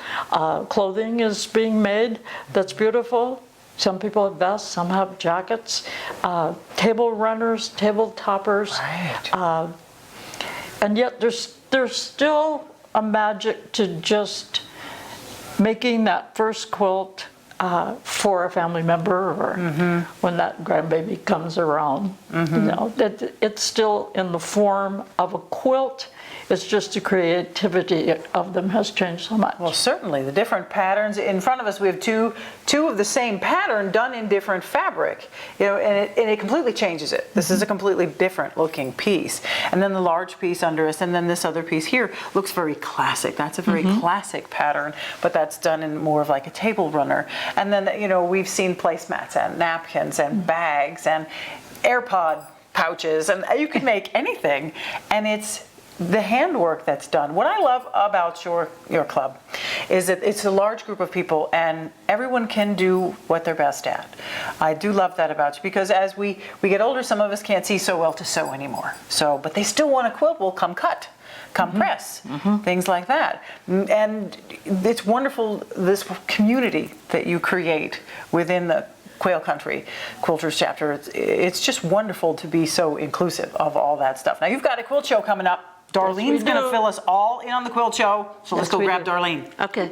Speaker 13: Clothing is being made that's beautiful. Some people have vests, some have jackets, table runners, table toppers. And yet there's still a magic to just making that first quilt for a family member, or when that grandbaby comes around. You know, it's still in the form of a quilt. It's just the creativity of them has changed so much.
Speaker 1: Well, certainly the different patterns. In front of us, we have two of the same pattern done in different fabric. You know, and it completely changes it. This is a completely different looking piece. And then the large piece under us, and then this other piece here looks very classic. That's a very classic pattern, but that's done in more of like a table runner. And then, you know, we've seen placemats and napkins and bags and AirPod pouches, and you could make anything. And it's the handwork that's done. What I love about your club is that it's a large group of people and everyone can do what they're best at. I do love that about you, because as we get older, some of us can't see so well to sew anymore. So, but they still want to quilt. Well, come cut, come press, things like that. And it's wonderful, this community that you create within the Quail Country Quilters chapter. It's just wonderful to be so inclusive of all that stuff. Now, you've got a quilt show coming up. Darlene's going to fill us all in on the quilt show, so let's go grab Darlene.
Speaker 13: Okay.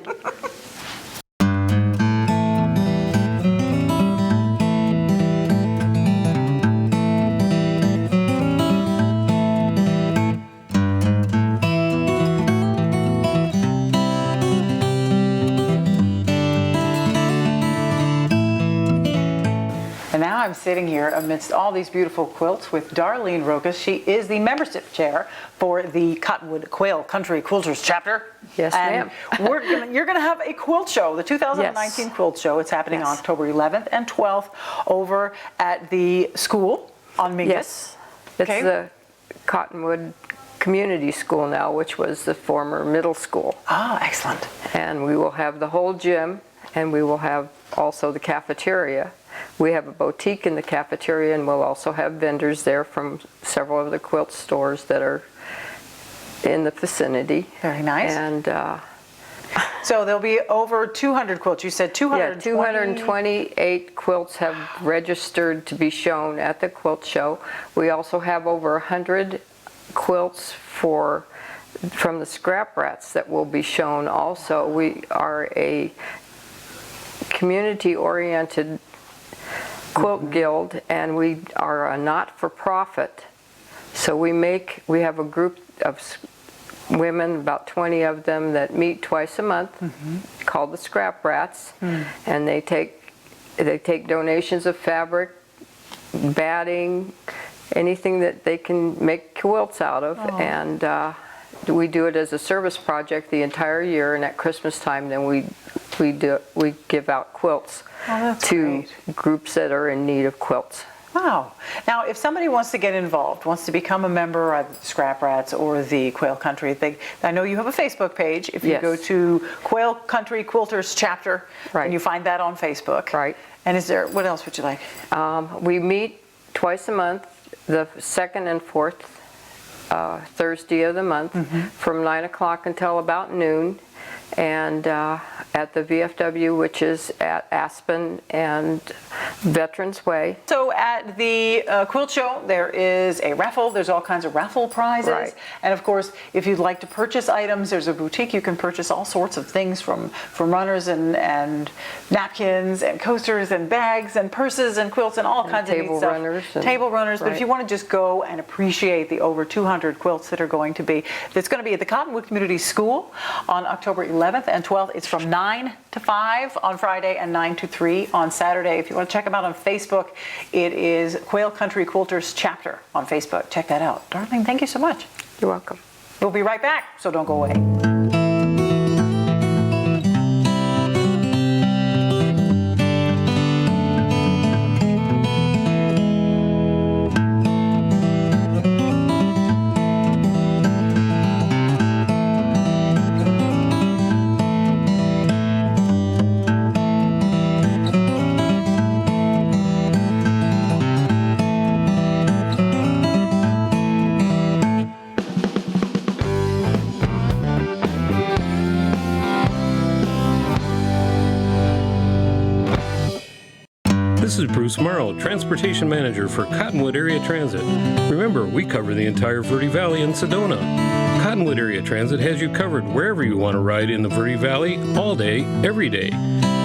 Speaker 1: And now I'm sitting here amidst all these beautiful quilts with Darlene Rokas. She is the membership chair for the Cottonwood Quail Country Quilters chapter.
Speaker 14: Yes, ma'am.
Speaker 1: You're going to have a quilt show, the 2019 quilt show. It's happening on October 11th and 12th over at the school on Mingus.
Speaker 14: Yes, it's the Cottonwood Community School now, which was the former middle school.
Speaker 1: Ah, excellent.
Speaker 14: And we will have the whole gym, and we will have also the cafeteria. We have a boutique in the cafeteria, and we'll also have vendors there from several of the quilt stores that are in the vicinity.
Speaker 1: Very nice.
Speaker 14: And
Speaker 1: so there'll be over 200 quilts. You said 220?
Speaker 14: Yeah, 228 quilts have registered to be shown at the quilt show. We also have over 100 quilts from the scrap rats that will be shown also. We are a community-oriented quilt guild, and we are a not-for-profit. So we have a group of women, about 20 of them, that meet twice a month, called the Scrap Rats, and they take donations of fabric, batting, anything that they can make quilts out of, and we do it as a service project the entire year. And at Christmas time, then we give out quilts to groups that are in need of quilts.
Speaker 1: Wow. Now, if somebody wants to get involved, wants to become a member of the Scrap Rats or the Quail Country, I know you have a Facebook page. If you
Speaker 14: Yes.
Speaker 1: go to Quail Country Quilters chapter,
Speaker 14: Right.
Speaker 1: and you find that on Facebook.
Speaker 14: Right.
Speaker 1: And what else would you like?
Speaker 14: We meet twice a month, the second and fourth Thursday of the month, from 9 o'clock until about noon, and at the VFW, which is at Aspen and Veterans Way.
Speaker 1: So at the Quilt Show, there is a raffle. There's all kinds of raffle prizes.
Speaker 14: Right.
Speaker 1: And of course, if you'd like to purchase items, there's a boutique. You can purchase all sorts of things from runners and napkins and coasters and bags and purses and quilts and all kinds of neat
Speaker 14: table
Speaker 1: stuff.
Speaker 14: runners and-
Speaker 1: Table runners. But if
Speaker 14: right.
Speaker 1: you want to just go and appreciate the over 200 quilts that are going to be at the Cottonwood Community School on October 11th and 12th. It's from 9 to 5 on Friday and 9 to 3 on Saturday. If you want to check them out on Facebook, it is Quail Country Quilters chapter on Facebook. Check that out. Darlene, thank you so much.
Speaker 14: You're welcome.
Speaker 1: We'll be right back, so don't go away.
Speaker 15: This is Bruce Morrow, Transportation Manager for Cottonwood Area Transit. Remember, we cover the entire Verde Valley and Sedona. Cottonwood Area Transit has you covered wherever you want to ride in the Verde Valley, all day, every day.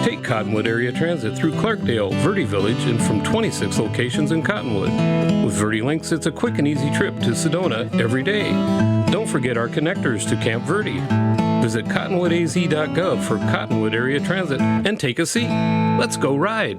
Speaker 15: Take Cottonwood Area Transit through Clarkdale, Verde Village, and from 26 locations in Cottonwood. With Verde Links, it's a quick and easy trip to Sedona every day. Don't forget our connectors to Camp Verde. Visit cottonwoodaz.gov for Cottonwood Area Transit and take a seat. Let's go ride.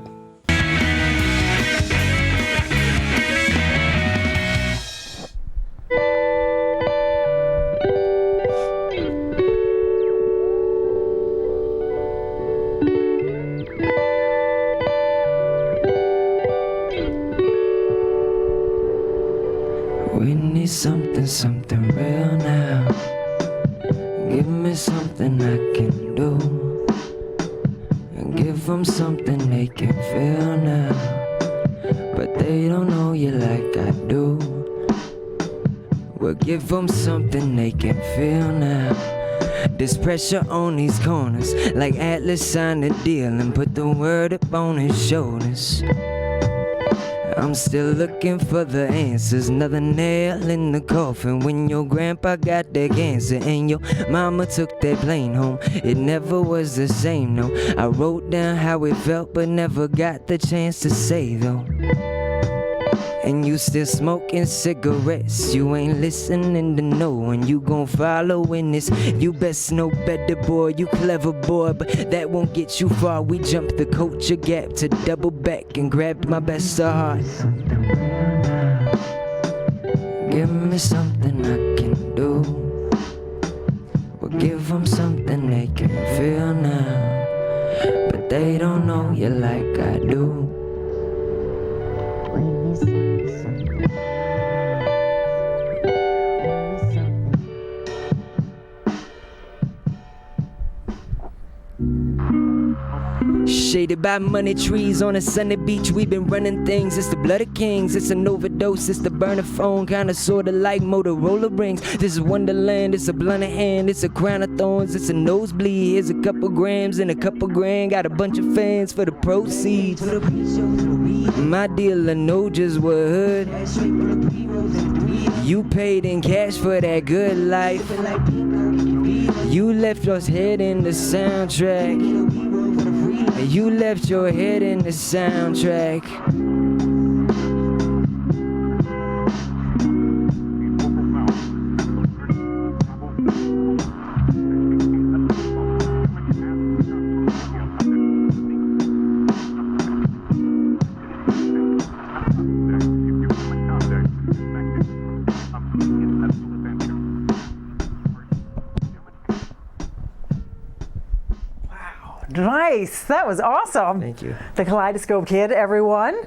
Speaker 16: We need something real now. Give me something I can do. And give them something they can feel now. But they don't know you like I do. Well, give them something they can feel now. There's pressure on these corners, like Atlas signed a deal and put the word up on his shoulders. I'm still looking for the answers, another nail in the coffin. When your grandpa got that cancer and your mama took that plane home, it never was the same, no. I wrote down how it felt but never got the chance to say though. And you still smoking cigarettes, you ain't listening to no one. You gon' follow in this, you best know better boy, you clever boy, but that won't get you far. We jumped the culture gap to double back and grabbed my best of heart. Give me something I can do. Well, give them something they can feel now. But they don't know you like I do. Shaded by money trees on a sunny beach, we've been running things. It's the blood of kings, it's an overdose, it's the burner phone, kinda sorta like Motorola rings. This is Wonderland, it's a blunt of hand, it's a crown of thorns, it's a nosebleed. Here's a couple grams and a couple grand, got a bunch of fans for the proceeds. My dealer know just what hood. You paid in cash for that good life. You left your head in the soundtrack. You left your head in the soundtrack.
Speaker 1: Nice. That was awesome.
Speaker 17: Thank you.
Speaker 1: The Kaleidoscope Kid, everyone.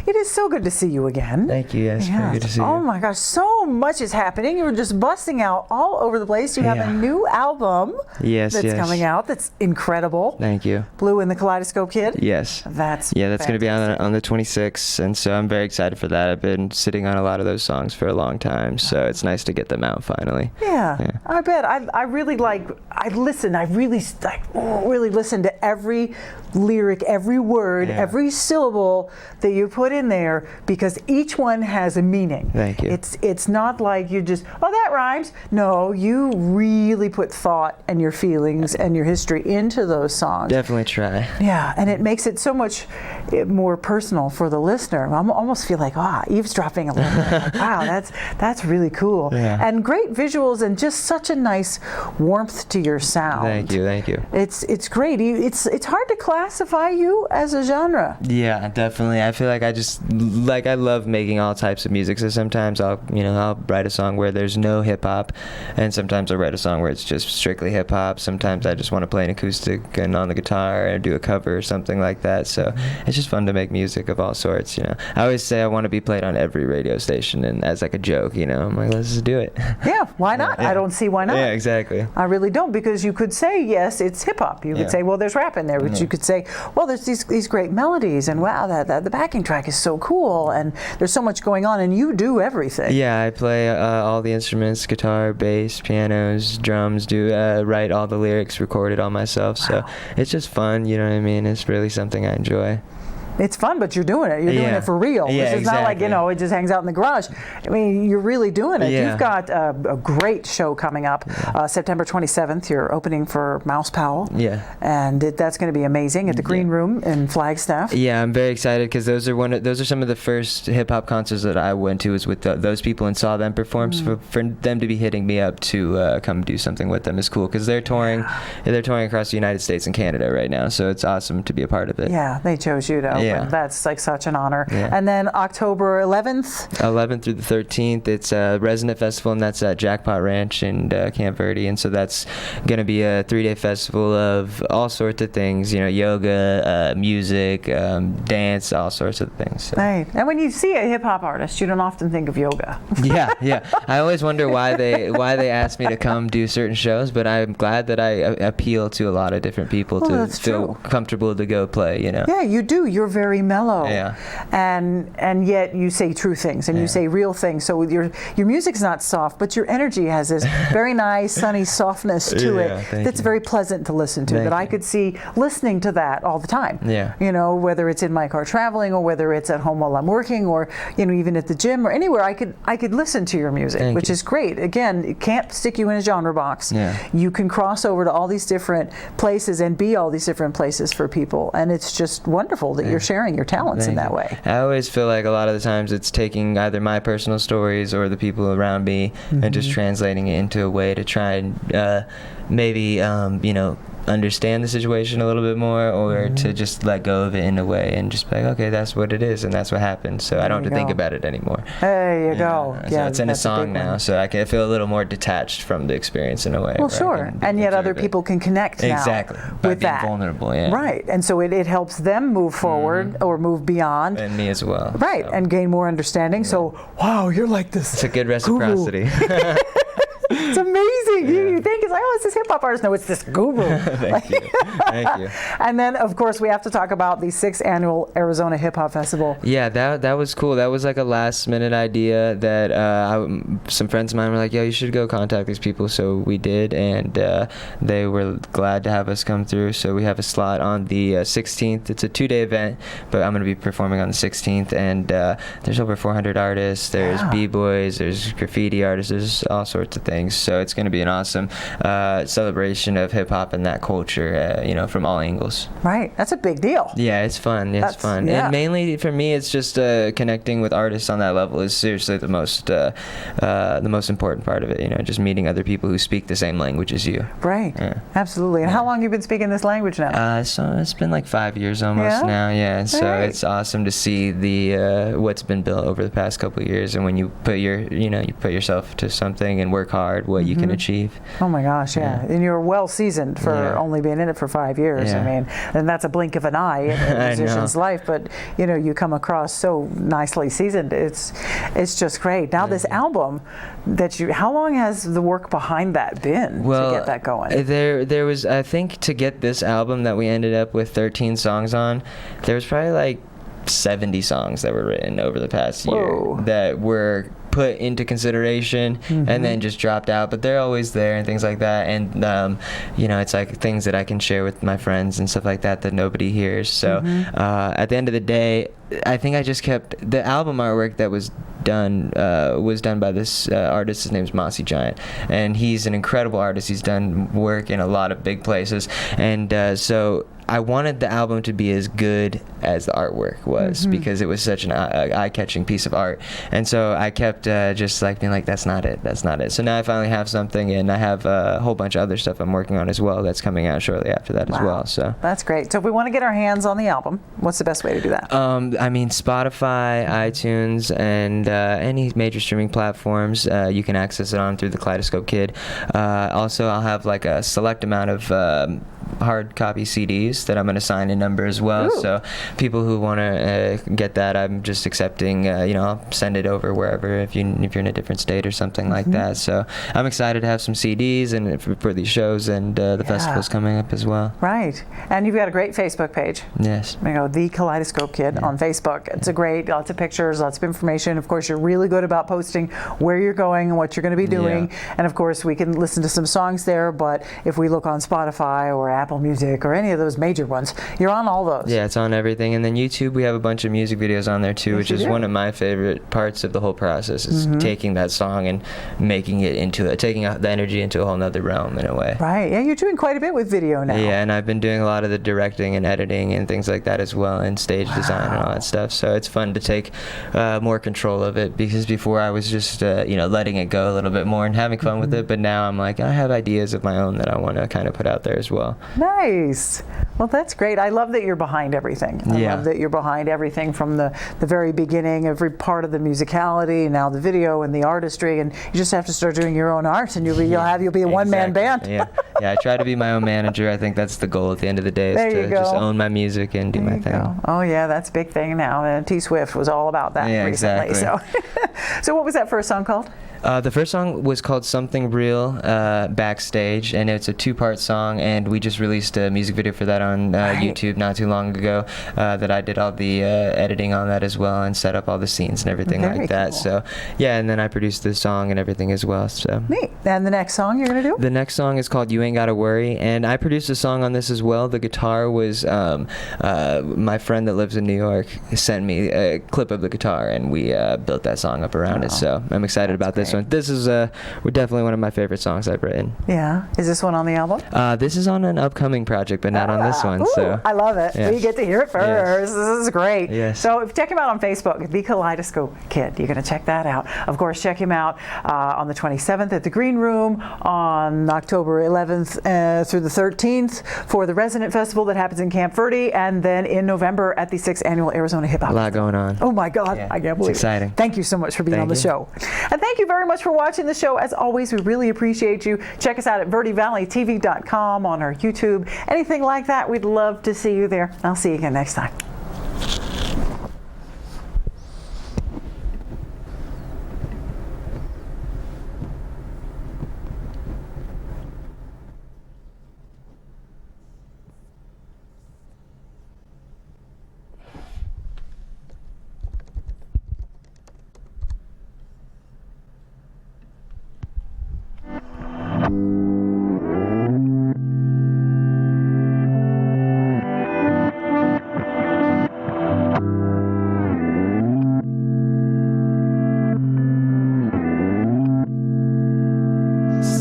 Speaker 1: It is so good to see you again.
Speaker 17: Thank you. Yes, very good to see you.
Speaker 1: Oh my gosh, so much is happening. You're just busting out all over the place. You have a new album that's coming out that's incredible.
Speaker 17: Thank you.
Speaker 1: Blue and the Kaleidoscope Kid?
Speaker 17: Yes.
Speaker 1: That's
Speaker 17: going to be on the 26th, and so I'm very excited for that. I've been sitting on a lot of those songs for a long time, so it's nice to get them out finally.
Speaker 1: Yeah. I bet. I really really listen to every lyric, every word, every syllable that you put in there, because each one has a meaning.
Speaker 17: Thank you.
Speaker 1: It's not like you just, oh, that rhymes. No, you really put thought and your feelings and your history into those songs.
Speaker 17: Definitely try.
Speaker 1: Yeah, and it makes it so much more personal for the listener. I almost feel like, eavesdropping a little bit. Like, wow, that's really cool.
Speaker 17: Yeah.
Speaker 1: And great visuals and just such a nice warmth to your sound.
Speaker 17: Thank you.
Speaker 1: It's great. It's hard to classify you as a genre.
Speaker 17: Yeah, definitely. I feel like I love making all types of music. So sometimes I'll write a song where there's no hip hop, and sometimes I'll write a song where it's just strictly hip hop. Sometimes I just want to play an acoustic and on the guitar or do a cover or something like that. So it's just fun to make music of all sorts. I always say I want to be played on every radio station, and as like a joke, I'm like, let's just do it.
Speaker 1: Yeah, why not?
Speaker 17: Yeah.
Speaker 1: I don't see why not.
Speaker 17: Yeah, exactly.
Speaker 1: I really don't, because you could say, yes, it's hip hop. You could say, well, there's rap in there, but you could say, well, there's these great melodies, and wow, the backing track is so cool, and there's so much going on, and you do everything.
Speaker 17: Yeah, I play all the instruments: guitar, bass, pianos, drums. Write all the lyrics, record it all myself. So it's just fun. You know what I mean? It's really something I enjoy.
Speaker 1: It's fun, but you're doing it. You're doing it for real.
Speaker 17: Yeah,
Speaker 1: It's not like, it just hangs out in the garage. I mean, you're really doing it.
Speaker 17: Yeah.
Speaker 1: You've got a great show coming up. September 27th, you're opening for Mouse Powell.
Speaker 17: Yeah.
Speaker 1: And that's going to be amazing at the Green Room in Flagstaff.
Speaker 17: Yeah, I'm very excited, because those are some of the first hip-hop concerts that I went to, was with those people and saw them perform. So for them to be hitting me up to come do something with them is cool, because they're touring across the United States and Canada right now. So it's awesome to be a part of it.
Speaker 1: Yeah, they chose you to open.
Speaker 17: Yeah.
Speaker 1: That's like such an honor.
Speaker 17: Yeah.
Speaker 1: And then October 11th
Speaker 17: through the 13th, it's a Resonant Festival, and that's at Jackpot Ranch in Camp Verde. And so that's going to be a 3-day festival of all sorts of things, yoga, music, dance, all sorts of things. So.
Speaker 1: Right. And when you see a hip hop artist, you don't often think of yoga.
Speaker 17: Yeah. I always wonder why they ask me to come do certain shows, but I'm glad that I appeal to a lot of different people to feel comfortable to go play.
Speaker 1: Yeah, you do. You're very mellow.
Speaker 17: Yeah.
Speaker 1: And yet you say true things, and you say real things. So your music's not soft, but your energy has this very nice, sunny softness to it that's very pleasant to listen to. I could see listening to that all the time.
Speaker 17: Yeah.
Speaker 1: Whether it's in my car traveling, or whether it's at home while I'm working, or even at the gym or anywhere, I could listen to your music, which is great. Again, it can't stick you in a genre box.
Speaker 17: Yeah.
Speaker 1: You can cross over to all these different places and be all these different places for people, and it's just wonderful that you're sharing your talents in that way.
Speaker 17: I always feel like a lot of the times it's taking either my personal stories or the people around me and just translating it into a way to try and maybe understand the situation a little bit more, or to just let go of it in a way and just be like, okay, that's what it is and that's what happened, so I don't have to think about it anymore.
Speaker 1: There you go.
Speaker 17: So it's in a song now, so I can feel a little more detached from the experience in a way.
Speaker 1: Well, sure. And yet other people can connect now
Speaker 17: by
Speaker 1: with
Speaker 17: being
Speaker 1: that.
Speaker 17: vulnerable.
Speaker 1: Right. And so it helps them move forward or move beyond.
Speaker 17: And me as well.
Speaker 1: Right. So. And gain more understanding. So, wow, you're like this.
Speaker 17: It's a good reciprocity.
Speaker 1: It's amazing. You think it's like, oh, it's this hip hop artist. No, it's this guru.
Speaker 17: Thank you.
Speaker 1: And then, of course, we have to talk about the 6th annual Arizona Hip Hop Festival.
Speaker 17: Yeah, that was cool. That was like a last minute idea that some friends of mine were like, yo, you should go contact these people. So we did, and they were glad to have us come through. So we have a slot on the 16th. It's a 2-day event, but I'm going to be performing on the 16th. And there's over 400 artists. There's b-boys. There's graffiti artists. There's all sorts of things. So it's going to be an awesome celebration of hip hop and that culture, from all angles.
Speaker 1: Right. That's a big deal.
Speaker 17: Yeah, it's fun. It's fun.
Speaker 1: Yeah.
Speaker 17: And mainly for me, it's just connecting with artists on that level is seriously the most important part of it. Just meeting other people who speak the same language as you.
Speaker 1: Right. Yeah. Absolutely. And how long have you been speaking this language now?
Speaker 17: So it's been like 5 years almost now. Yeah. So it's awesome to see the what's been built over the past couple of years, and when you put yourself to something and work hard, what you can achieve. leave.
Speaker 1: Oh my gosh, yeah. And you're well seasoned for only being in it for 5 years. I mean, and that's a blink of an eye in a musician's life, but you come across so nicely seasoned. It's just great. Now this album how long has the work behind that been to get that going?
Speaker 17: There was, I think, to get this album that we ended up with 13 songs on, there was probably like 70 songs that were written over the past year that were put into consideration and then just dropped out, but they're always there and things like that. And it's like things that I can share with my friends and stuff like that nobody hears. So at the end of the day, I think I just kept the album artwork that was done by this artist. His name's Mossy Giant, and he's an incredible artist. He's done work in a lot of big places, and so I wanted the album to be as good as the artwork was because it was such an eye-catching piece of art. And so I kept just like being like, that's not it. So now I finally have something, and I have a whole bunch of other stuff I'm working on as well that's coming out shortly after that as well. So
Speaker 1: that's great. So if we want to get our hands on the album, what's the best way to do that?
Speaker 17: I mean, Spotify, iTunes, and any major streaming platforms. You can access it on through the Kaleidoscope Kid. Also, I'll have like a select amount of hard copy CDs that I'm going to sign in number as well. Ooh. So people who want to get that, I'm just accepting, I'll send it over wherever if you're in a different state or something like that. So I'm excited to have some CDs and for these shows and the festivals coming up as well.
Speaker 1: Right. And you've got a great Facebook page.
Speaker 17: Yes.
Speaker 1: The Kaleidoscope Kid on Facebook. It's a great, lots of pictures, lots of information. Of course, you're really good about posting where you're going and what you're going to be doing. Yeah. And of course, we can listen to some songs there, but if we look on Spotify or Apple Music or any of those major ones, you're on all those.
Speaker 17: Yeah, it's on everything. And then YouTube, we have a bunch of music videos on there too, which is one of my favorite parts of the whole process, is taking that song and making it taking the energy into a whole nother realm in a way.
Speaker 1: Right, yeah, you're doing quite a bit with video now.
Speaker 17: Yeah, and I've been doing a lot of the directing and editing and things like that as well, and stage design and all that stuff. So it's fun to take more control of it, because before I was just, letting it go a little bit more and having fun with it, but now I'm like, I have ideas of my own that I want to kind of put out there as well.
Speaker 1: Nice. Well, that's great. I love that you're behind everything. I love that you're behind everything from the very beginning, every part of the musicality, now the video and the artistry, and you just have to start doing your own art, and you'll be a one-man band.
Speaker 17: Yeah, I try to be my own manager. I think that's the goal at the end of the day, is to just own my music and do my thing.
Speaker 1: Oh yeah, that's a big thing now. And T Swift was all about that recently.
Speaker 17: Exactly.
Speaker 1: So what was that first song called?
Speaker 17: The first song was called Something Real, Backstage, and it's a 2-part song, and we just released a music video for that on YouTube not too long ago, that I did all the editing on that as well and set up all the scenes and everything like that. Cool. So yeah, and then I produced the song and everything as well. So
Speaker 1: neat. And the next song you're going to do?
Speaker 17: The next song is called You Ain't Gotta Worry, and I produced a song on this as well. The guitar was my friend that lives in New York sent me a clip of the guitar, and we built that song up around it. So I'm excited about this one. This is definitely one of my favorite songs I've written.
Speaker 1: Yeah. Is this one on the album?
Speaker 17: This is on an upcoming project, but not on this one.
Speaker 1: Ooh,
Speaker 17: so
Speaker 1: I love it.
Speaker 17: Yeah.
Speaker 1: We get to hear it first. Yes. This is great.
Speaker 17: Yes.
Speaker 1: So if you check him out on Facebook, The Kaleidoscope Kid. You're going to check that out. Of course, check him out on the 27th at the Green Room, on October 11th through the 13th for the Resident Festival that happens in Camp Verde, and then in November at the 6th Annual Arizona Hip Hop.
Speaker 17: A lot going on.
Speaker 1: Oh my God, I can't believe it.
Speaker 17: It's exciting.
Speaker 1: Thank you so much for being on the show. And thank you very much for watching the show. As always, we really appreciate you. Check us out at verdevalleytv.com, on our YouTube. Anything like that, we'd love to see you there. I'll see you again next time.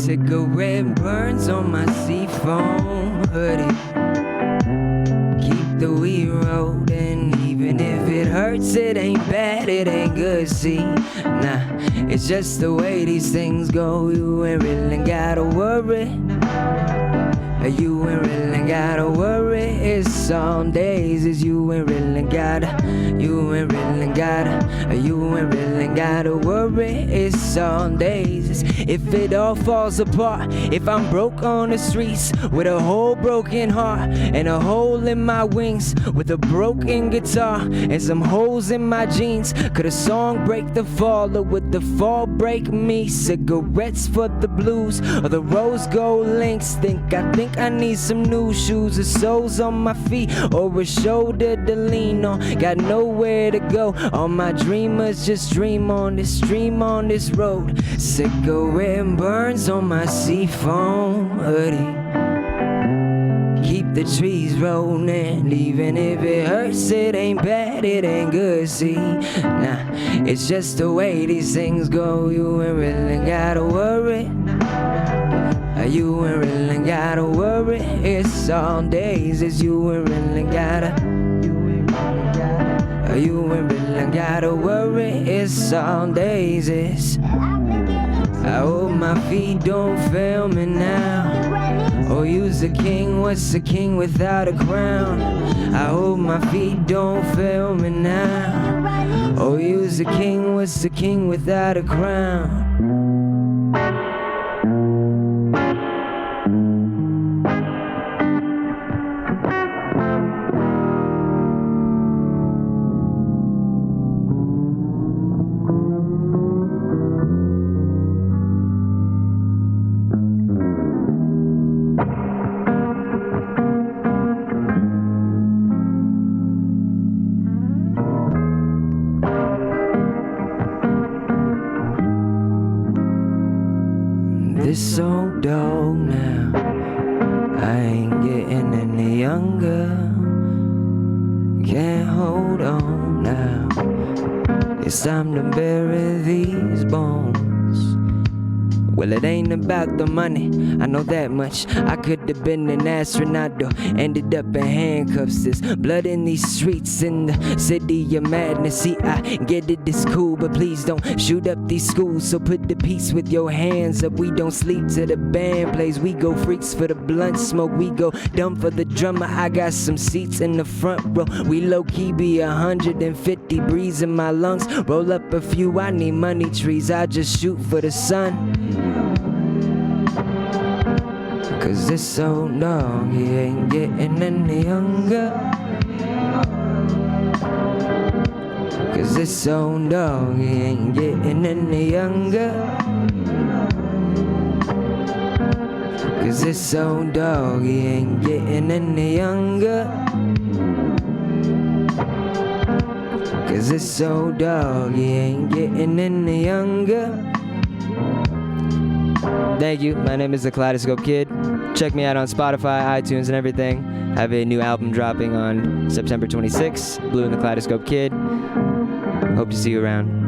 Speaker 16: Cigarette burns on my seafoam hoodie. Keep the weed rolling, even if it hurts, it ain't bad, it ain't good. See, nah, it's just the way these things go. You ain't really gotta worry. You ain't really gotta worry, it's some days is you ain't really gotta, you ain't really gotta, you ain't really gotta worry, it's some days. If it all falls apart, if I'm broke on the streets with a whole broken heart and a hole in my wings, with a broken guitar and some holes in my jeans, could a song break the fall or would the fall break me? Cigarettes for the blues or the rose gold links? I think I need some new shoes or soles on my feet or a shoulder to lean on. Got nowhere to go, all my dreamers just dream on this road. Cigarette burns on my seafoam hoodie. Keep the trees rolling, even if it hurts, it ain't bad, it ain't good, see. Nah, it's just the way these things go, you ain't really gotta worry. You ain't really gotta worry, it's some days, it's you ain't really gotta. You ain't really gotta worry, it's some days, it's. I hope my feet don't fail me now. Oh, you's a king, what's a king without a crown? I hope my feet don't fail me now. Oh, you's a king, what's a king without a crown? This old dog now, I ain't getting any younger. Can't hold on now. It's time to bury these bones. Well, it ain't about the money, I know that much. I could have been an astronaut though, ended up in handcuffs. There's blood in these streets in the city of madness. See, I get it, it's cool, but please don't shoot up these schools. So put the peace with your hands up. We don't sleep till the band plays. We go freaks for the blunt smoke. We go dumb for the drummer. I got some seats in the front row. We low-key be 150 breeze in my lungs. Roll up a few, I need money trees. I just shoot for the sun. Cause this old dog, he ain't getting any younger. Cause this old dog, he ain't getting any younger. Cause this old dog, he ain't getting any younger. Cause this old dog, he ain't getting any younger. Thank you. My name is the Kaleidoscope Kid. Check me out on Spotify, iTunes, and everything. I have a new album dropping on September 26th, Blue and the Kaleidoscope Kid. Hope to see you around.